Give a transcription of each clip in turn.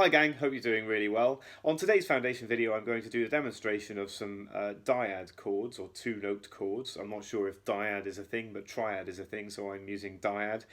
Hi gang, hope you're doing really well. On today's foundation video I'm going to do a demonstration of some dyad chords or two-note chords. I'm not sure if dyad is a thing, but triad is a thing, so I'm using dyad.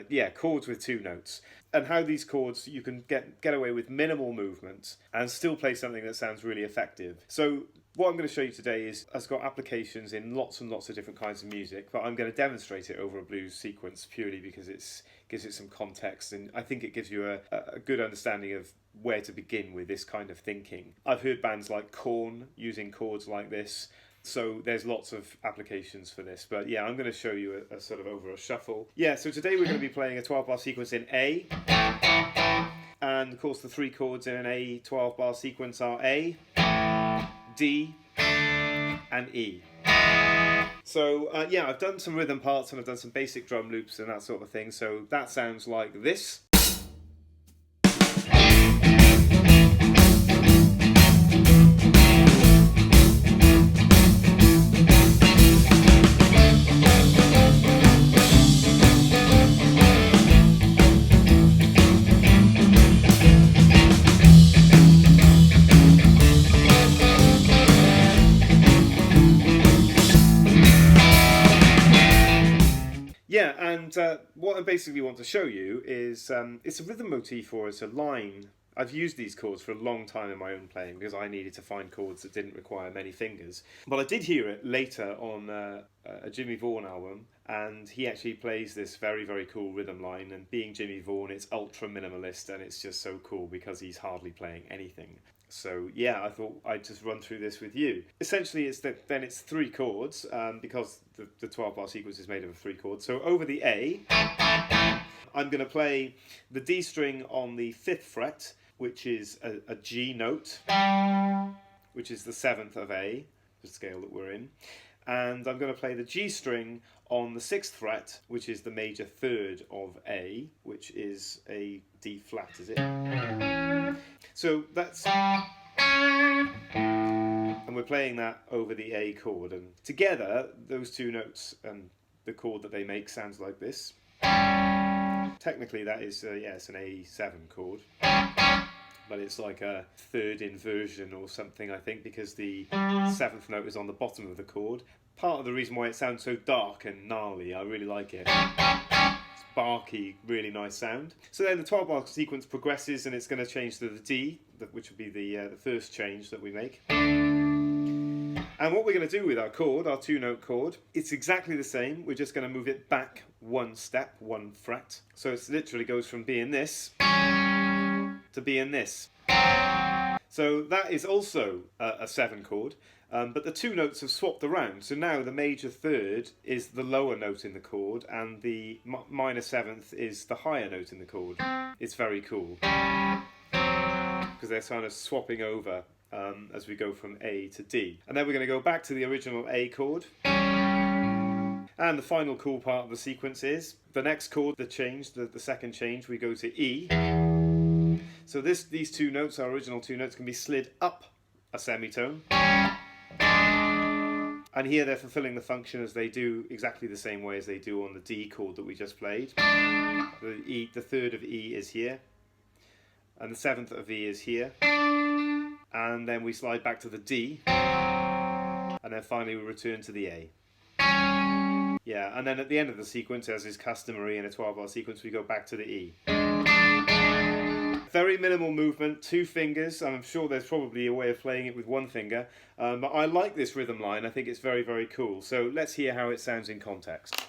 Yeah, chords with two notes. And how these chords, you can get away with minimal movement and still play something that sounds really effective. So what I'm going to show you today has got applications in lots and lots of different kinds of music, but I'm going to demonstrate it over a blues sequence purely because it gives it some context, and I think it gives you a good understanding of where to begin with this kind of thinking. I've heard bands like Korn using chords like this, so there's lots of applications for this, but yeah, I'm going to show you a sort of over a shuffle. Yeah, so today we're going to be playing a 12-bar sequence in A, and of course the three chords in an A 12-bar sequence are A, D, and E. So yeah, I've done some rhythm parts and I've done some basic drum loops and that sort of thing, so that sounds like this. Yeah, and what I basically want to show you is it's a rhythm motif or it's a line. I've used these chords for a long time in my own playing because I needed to find chords that didn't require many fingers. But I did hear it later on a Jimmy Vaughan album, and he actually plays this very, very cool rhythm line, and being Jimmy Vaughan, it's ultra minimalist and it's just so cool because he's hardly playing anything. So yeah, I thought I'd just run through this with you. Essentially, it's three chords because the 12-bar sequence is made of three chords. So over the A, I'm going to play the D string on the 5th fret, which is a G note, which is the 7th of A, the scale that we're in. And I'm going to play the G string on the 6th fret, which is the major 3rd of A, which is a D flat, is it? So that's... And we're playing that over the A chord, and together those two notes and the chord that they make sounds like this. Technically that is, yeah, it's an A7 chord, but it's like a 3rd inversion or something, I think, because the 7th note is on the bottom of the chord. Part of the reason why it sounds so dark and gnarly, I really like it. It's barky, really nice sound. So then the 12-bar sequence progresses and it's going to change to the D, which will be the first change that we make. And what we're going to do with our chord, our two-note chord, it's exactly the same. We're just going to move it back one step, one fret. So it literally goes from being this to being this. So that is also a 7 chord, but the two notes have swapped around. So now the major 3rd is the lower note in the chord and the minor 7th is the higher note in the chord. It's very cool because they're kind of swapping over as we go from A to D. And then we're going to go back to the original A chord. And the final cool part of the sequence is the next chord, the change, the second change, we go to E. So these two notes, our original two notes, can be slid up a semitone. And here they're fulfilling the function as they do exactly the same way as they do on the D chord that we just played. The 3rd of E is here, and the 7th of E is here. And then we slide back to the D, and then finally we return to the A. Yeah, and then at the end of the sequence, as is customary in a 12-bar sequence, we go back to the E. Very minimal movement, 2 fingers. I'm sure there's probably a way of playing it with 1 finger, but I like this rhythm line. I think it's very, very cool. So let's hear how it sounds in context.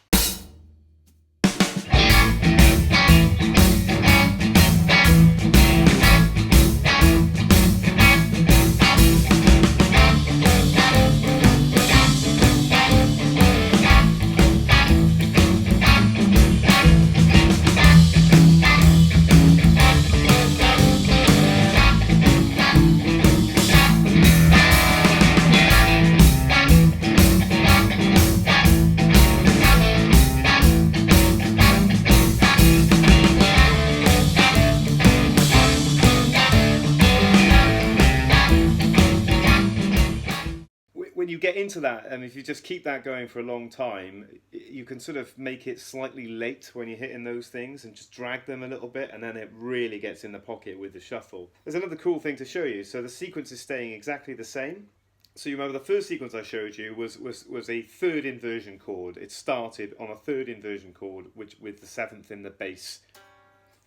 when you get into that, and if you just keep that going for a long time, you can sort of make it slightly late when you're hitting those things and just drag them a little bit, and then it really gets in the pocket with the shuffle. There's another cool thing to show you. So the sequence is staying exactly the same. So you remember the first sequence I showed you was a third inversion chord. It started on a third inversion chord, which with the seventh in the bass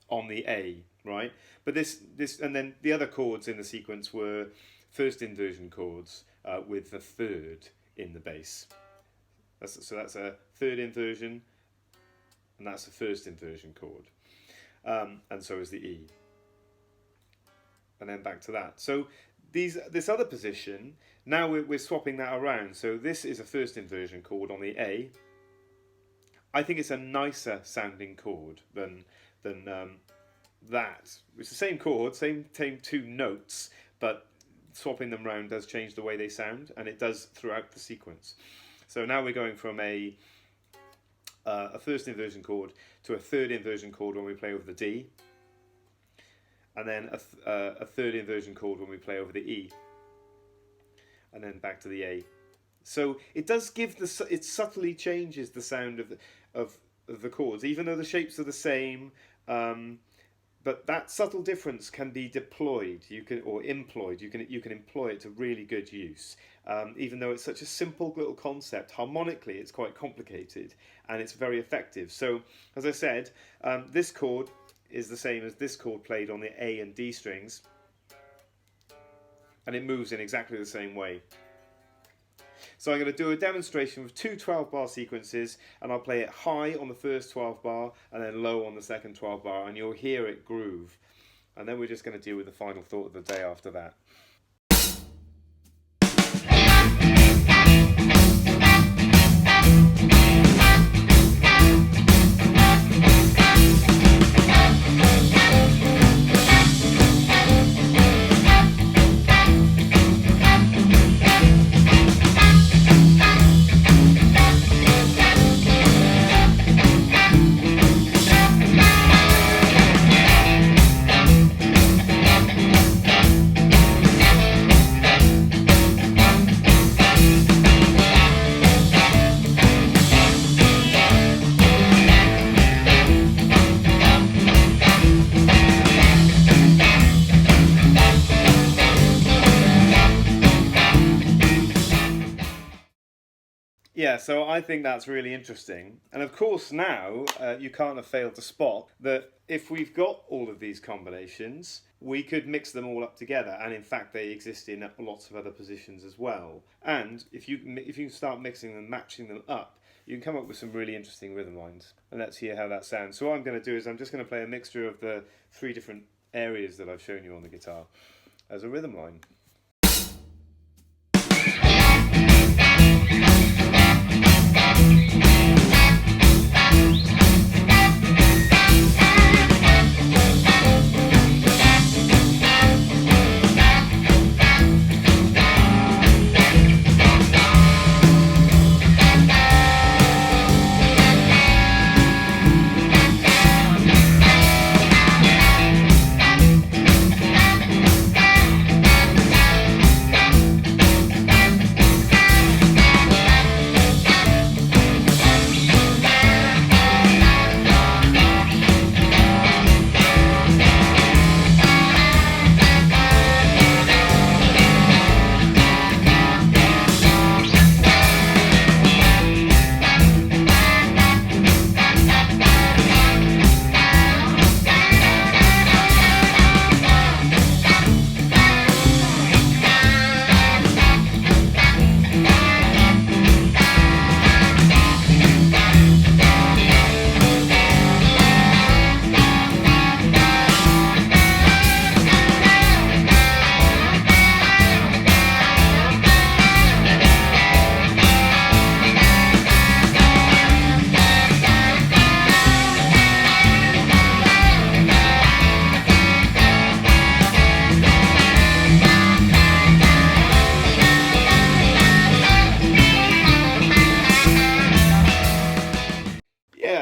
on the A, right? But this and then the other chords in the sequence were first inversion chords with the third in the bass. So that's a third inversion, and that's a first inversion chord, and so is the E. And then back to that. So this other position, now we're swapping that around. So this is a first inversion chord on the A. I think it's a nicer sounding chord than that. It's the same chord, same two notes, but swapping them around does change the way they sound, and it does throughout the sequence. So now we're going from a first inversion chord to a third inversion chord when we play over the D, and then a third inversion chord when we play over the E, and then back to the A. So it does give it subtly changes the sound of the chords, even though the shapes are the same. But that subtle difference can be deployed, employed. You can employ it to really good use. Even though it's such a simple little concept, harmonically it's quite complicated, and it's very effective. So, as I said, this chord is the same as this chord played on the A and D strings, and it moves in exactly the same way. So I'm going to do a demonstration with two 12-bar sequences, and I'll play it high on the first 12-bar and then low on the second 12-bar, and you'll hear it groove. And then we're just going to deal with the final thought of the day after that. Yeah, so I think that's really interesting. And of course now, you can't have failed to spot that if we've got all of these combinations, we could mix them all up together. And in fact, they exist in lots of other positions as well. And if you start mixing them, matching them up, you can come up with some really interesting rhythm lines. And let's hear how that sounds. So what I'm going to do is I'm just going to play a mixture of the three different areas that I've shown you on the guitar as a rhythm line.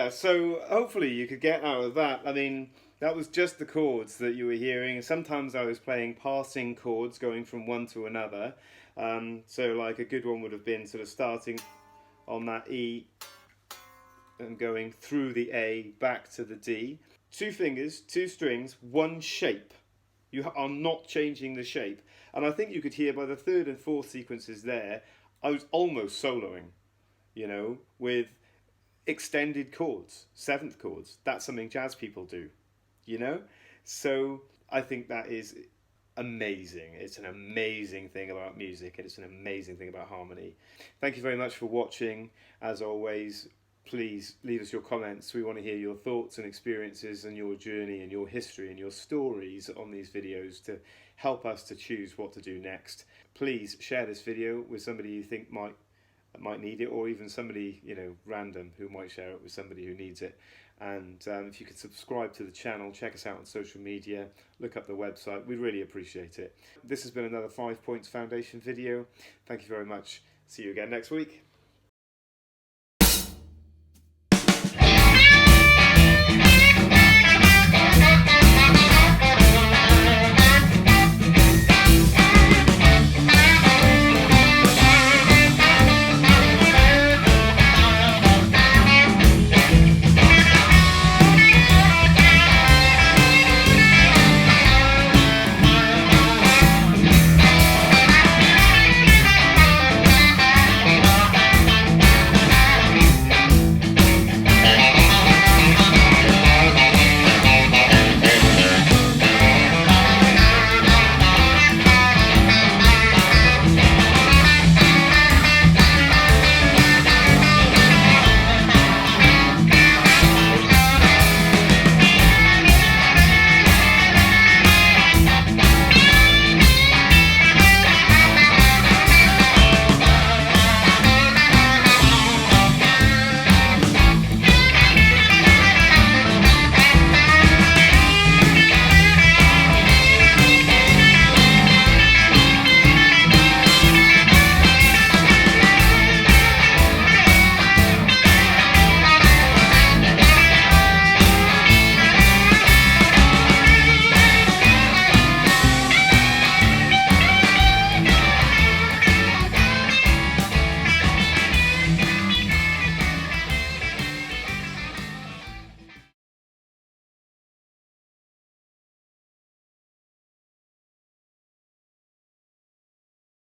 So hopefully you could get out of that. I mean, That was just the chords that you were hearing. Sometimes I was playing passing chords going from one to another. So like a good one would have been sort of starting on that E and going through the A back to the D. 2 fingers, 2 strings, 1 shape. You are not changing the shape. And I think you could hear by the 3rd and 4th sequences there, I was almost soloing, you know, with extended chords, 7th chords. That's something jazz people do, you know? So I think that is amazing. It's an amazing thing about music, and it's an amazing thing about harmony. Thank you very much for watching. As always, please leave us your comments. We want to hear your thoughts and experiences and your journey and your history and your stories on these videos to help us to choose what to do next. Please share this video with somebody you think might need it, or even somebody, you know, random who might share it with somebody who needs it. And if you could subscribe to the channel, check us out on social media, look up the website, we'd really appreciate it. This has been another 5 Points Foundation video. Thank you very much. See you again next week.